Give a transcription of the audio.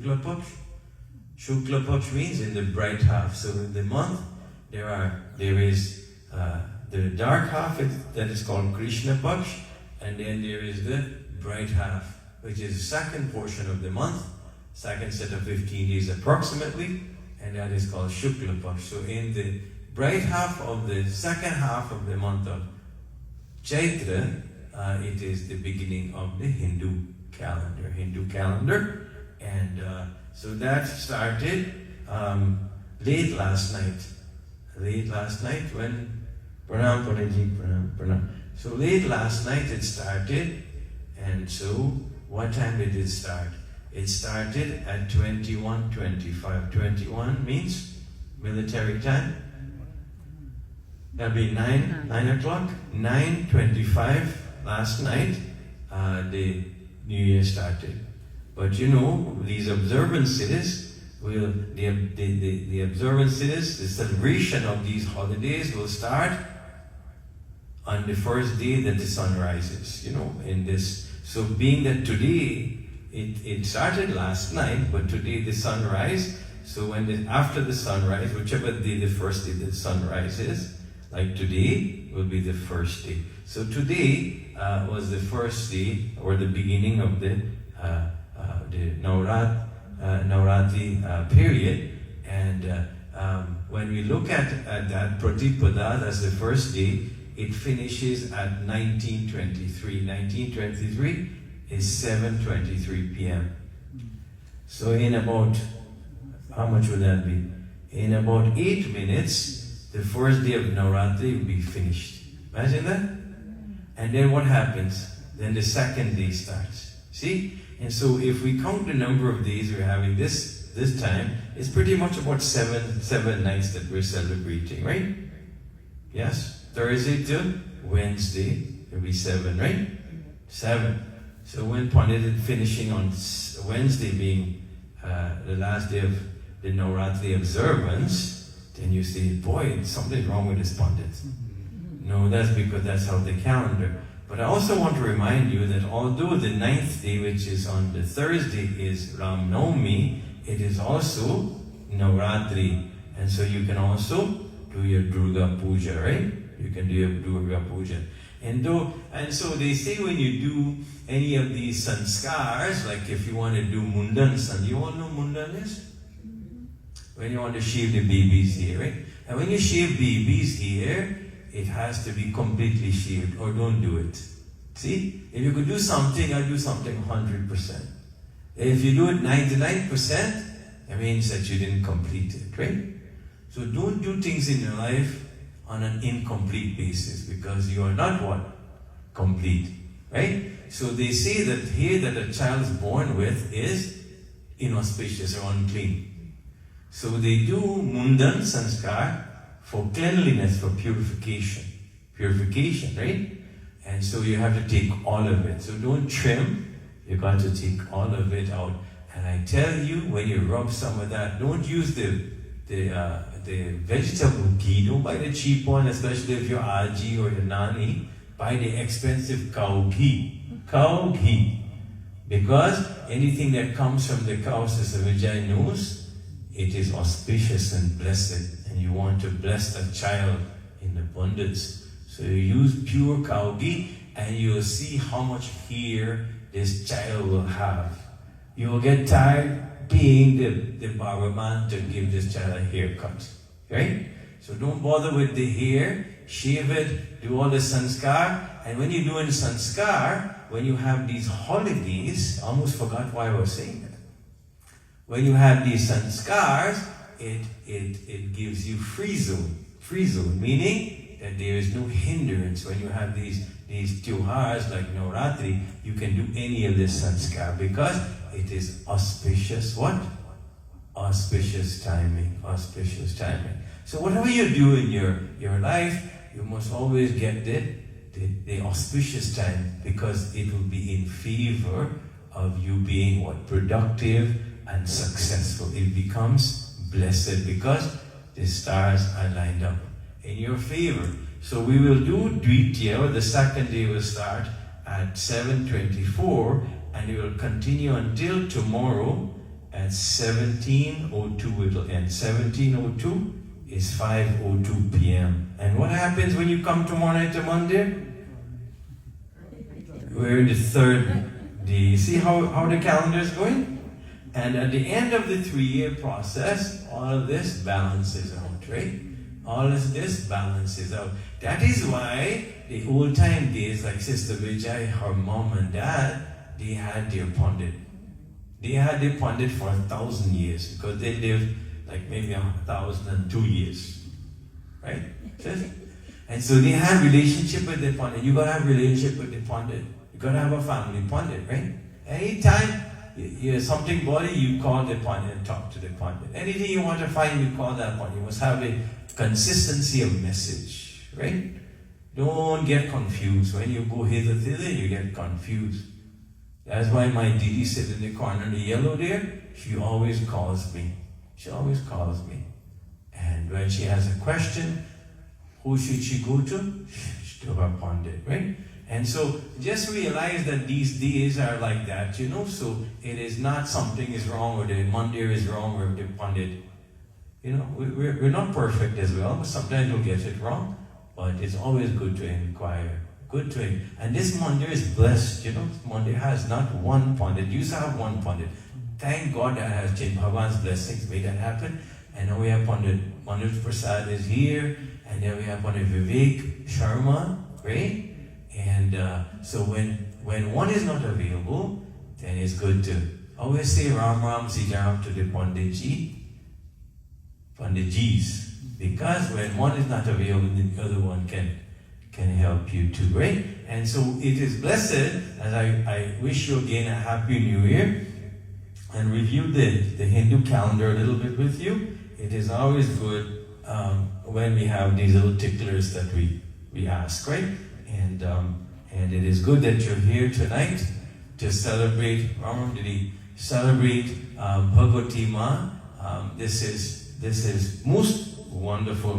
Shukla Paksh. Shukla Paksh means in the bright half. So in the month, there is the dark half that is called Krishna Paksh, and then there is the bright half, which is the second portion of the month, second set of 15 days approximately, and that is called Shukla Paksh. So in the bright half of the second half of the month of Chaitra, it is the beginning of the Hindu calendar, and so that started late last night when Pranam Panaji, Pranam. So late last night it started, and so what time did it start? It started at 21:25. 21 means military time. That'll be 9 o'clock. 9:25 last night, the New Year started. But you know, these observant cities the observant cities, the celebration of these holidays will start on the first day that the sun rises. You know, in this. So being that today, it started last night, but today the sunrise. So after the sunrise, whichever day the first day the sun rises, like today will be the first day. So today was the first day or the beginning of the Navaratri period, and when we look at that Pratipada as the first day, it finishes at 19:23. 19:23 is 7:23 p.m. So in about, how much would that be? In about 8 minutes, the first day of Navaratri will be finished. Imagine that? And then what happens? Then the second day starts. See? And so if we count the number of days we're having this time, it's pretty much about seven nights that we're celebrating, right? Yes? Thursday to Wednesday, it'll be 7, right? 7. So when Pandit finishing on Wednesday being the last day of the Navaratri observance, then you say, boy, something's wrong with this Pandit. No, that's because that's how the calendar. But I also want to remind you that although the 9th day, which is on the Thursday, is Ram Navami, it is also Navaratri. And so you can also do your Durga Puja, right? You can do your Durga Puja. And so they say when you do any of these sanskars, like if you want to do Mundan san, you all know Mundan is? When you want to shave the baby's hair, right? And when you shave baby's hair, it has to be completely shaved, or don't do it. See? If you could do something, I'll do something 100%. If you do it 99%, it means that you didn't complete it, right? So don't do things in your life on an incomplete basis, because you are not what? Complete, right? So they say that hair that a child is born with is inauspicious or unclean. So they do Mundan Sanskar for cleanliness, for purification. Purification, right? And so you have to take all of it. So don't trim, you got to take all of it out. And I tell you, when you rub some of that, don't use the vegetable ghee. Don't buy the cheap one, especially if you're Aji or your Nani. Buy the expensive cow ghee. Cow ghee. Because anything that comes from the cow, Sister Vijay knows, it is auspicious and blessed. And you want to bless that child in abundance. So you use pure cow ghee, and you'll see how much hair this child will have. You will get tired paying the barber man to give this child a haircut. Right? So don't bother with the hair, shave it, do all the sanskar. And when you're doing sanskar, when you have these holidays, I almost forgot why I was saying that. When you have these sanskars, it gives you free zone, meaning that there is no hindrance. When you have these tyohars like Navaratri, you can do any of this sanskar because it is auspicious. What? Auspicious timing. So whatever you do in your life, you must always get the auspicious time, because it will be in favor of you being what? Productive and successful. It becomes blessed because the stars are lined up in your favor. So we will do Dvitiya, the second day will start at 7:24, and it will continue until tomorrow At 17:02 it will end. 17:02 is 5:02 p.m. And what happens when you come tomorrow night to Monday? We're in the third day. See how the calendar is going? And at the end of the 3-year process, all of this balances out, right? All of this balances out. That is why the old time days, like Sister Vijay, her mom and dad, they had their pundit. They had their pundit for 1,000 years because they lived like maybe 1,002 years, right? And so they had relationship with the pundit. You gotta have relationship with the pundit. You gotta have a family pundit, right? Anytime something body, you call the pundit and talk to the pundit. Anything you want to find, you call that pundit. You must have a consistency of message, right? Don't get confused. When you go hither, thither, you get confused. That's why my Didi sits in the corner, the yellow there, she always calls me. She always calls me. And when she has a question, who should she go to? To her pundit, right? And so just realize that these days are like that, you know, so it is not something is wrong or the Monday is wrong or the pundit. You know, we're not perfect as well, but sometimes we'll get it wrong. But it's always good to inquire. Good to inquire. And this Monday is blessed, you know. Monday has not one pundit. You used to have one pundit. Thank God that has changed. Bhagavan's blessings made that happen. And now we have Pandit Prasad is here. And then we have Pandit Vivek Sharma, right? And so when one is not available, then it's good to always say Ram Ram Sijaram to the Panditjis. Because when one is not available, the other one can help you too, right? And so it is blessed, as I wish you again a Happy New Year, and review the Hindu calendar a little bit with you. It is always good when we have these little ticklers that we ask, right? And it is good that you're here tonight to celebrate Bhagavati Ma. This is most wonderful,